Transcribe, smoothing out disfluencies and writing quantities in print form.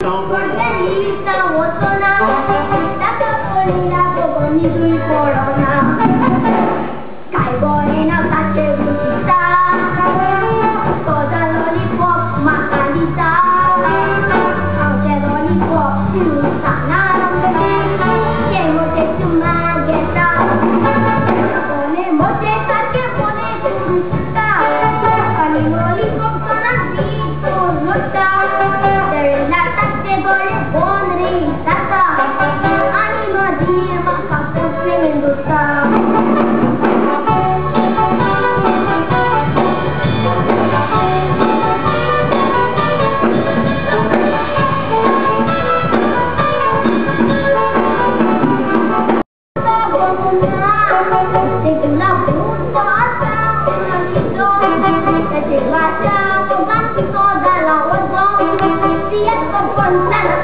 organiza Botona, taka polina pogonizuj polona. Cowboy na tacie ulica, koza lollipop makanita, aucie lollipop siusana, kiemo te sumageta, pone mote takie pone turusta, kani lollipop sana dito lota. Siap